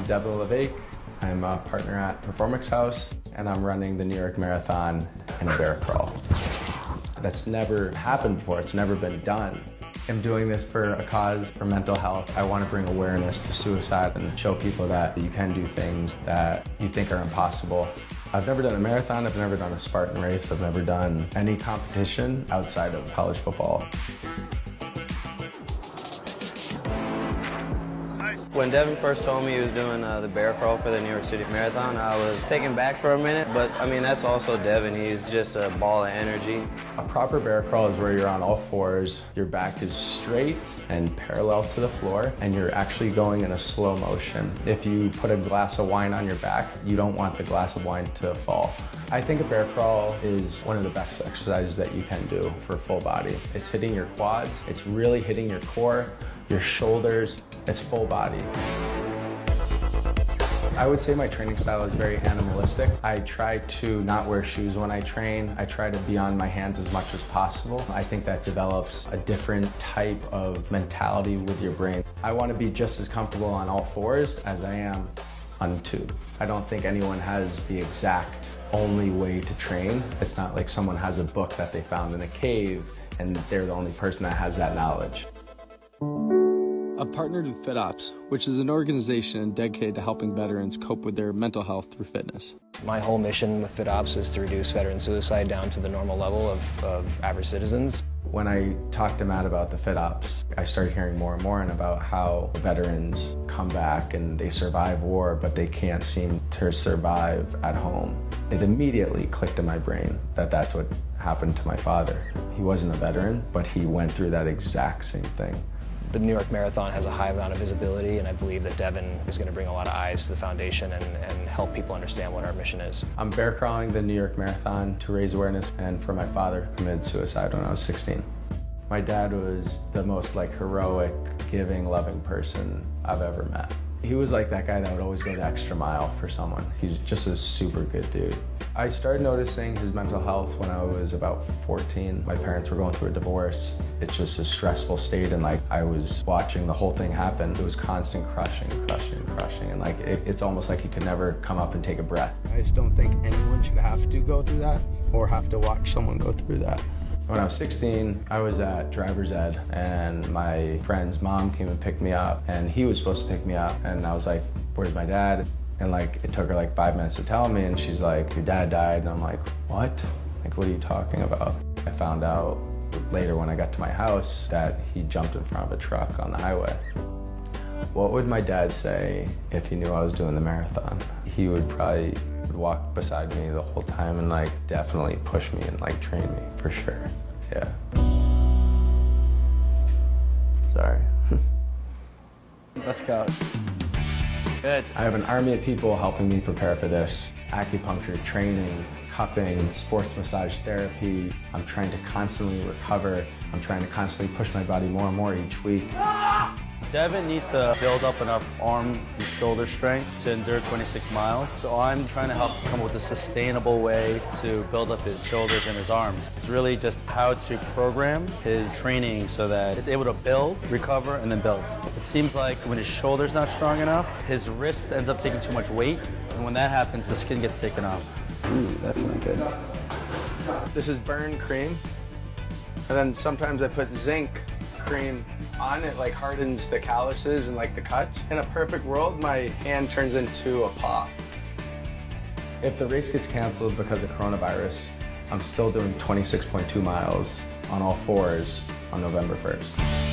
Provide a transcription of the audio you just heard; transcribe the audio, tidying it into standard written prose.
Devin Levake. I'm a partner at Performance House, and I'm running the New York Marathon and a bear crawl. That's never happened before. It's never been done. I'm doing this for a cause for mental health. I want to bring awareness to suicide and show people that you can do things that you think are impossible. I've never done a marathon, I've never done a Spartan race, I've never done any competition outside of college football. When Devin first told me he was doing the bear crawl for the New York City Marathon, I was taken back for a minute, but I mean, that's also Devin. He's just a ball of energy. A proper bear crawl is where you're on all fours, your back is straight and parallel to the floor, and you're actually going in a slow motion. If you put a glass of wine on your back, you don't want the glass of wine to fall. I think a bear crawl is one of the best exercises that you can do for full body. It's hitting your quads, it's really hitting your core, your shoulders, it's full body. I would say my training style is very animalistic. I try to not wear shoes when I train. I try to be on my hands as much as possible. I think that develops a different type of mentality with your brain. I want to be just as comfortable on all fours as I am on two. I don't think anyone has the exact only way to train. It's not like someone has a book that they found in a cave and they're the only person that has that knowledge. I've partnered with FitOps, which is an organization dedicated to helping veterans cope with their mental health through fitness. My whole mission with FitOps is to reduce veteran suicide down to the normal level of average citizens. When I talked to Matt about the FitOps, I started hearing more and more about how veterans come back and they survive war, but they can't seem to survive at home. It immediately clicked in my brain that that's what happened to my father. He wasn't a veteran, but he went through that exact same thing. The New York Marathon has a high amount of visibility, and I believe that Devin is going to bring a lot of eyes to the foundation and help people understand what our mission is. I'm bear crawling the New York Marathon to raise awareness and for my father who committed suicide when I was 16. My dad was the most heroic, giving, loving person I've ever met. He was like that guy that would always go the extra mile for someone. He's just a super good dude. I started noticing his mental health when I was about 14. My parents were going through a divorce. It's just a stressful state, and I was watching the whole thing happen. It was constant crushing, and it's almost like he could never come up and take a breath. I just don't think anyone should have to go through that or have to watch someone go through that. When I was 16, I was at driver's ed, and my friend's mom came and picked me up, and he was supposed to pick me up, and I was like, where's my dad? And it took her 5 minutes to tell me, and she's like, your dad died, and I'm like, what? What are you talking about? I found out later when I got to my house that he jumped in front of a truck on the highway. What would my dad say if he knew I was doing the marathon? He would probably walk beside me the whole time and definitely push me and train me for sure. Yeah. Sorry. Let's go. Good. I have an army of people helping me prepare for this. Acupuncture, training, cupping, sports massage therapy. I'm trying to constantly recover. I'm trying to constantly push my body more and more each week. Devin needs to build up enough arm and shoulder strength to endure 26 miles. So I'm trying to help come up with a sustainable way to build up his shoulders and his arms. It's really just how to program his training so that it's able to build, recover, and then build. It seems like when his shoulder's not strong enough, his wrist ends up taking too much weight. And when that happens, the skin gets taken off. Ooh, that's not good. This is burn cream. And then sometimes I put zinc cream on it, hardens the calluses and the cuts. In a perfect world, my hand turns into a paw. If the race gets canceled because of coronavirus, I'm still doing 26.2 miles on all fours on November 1st.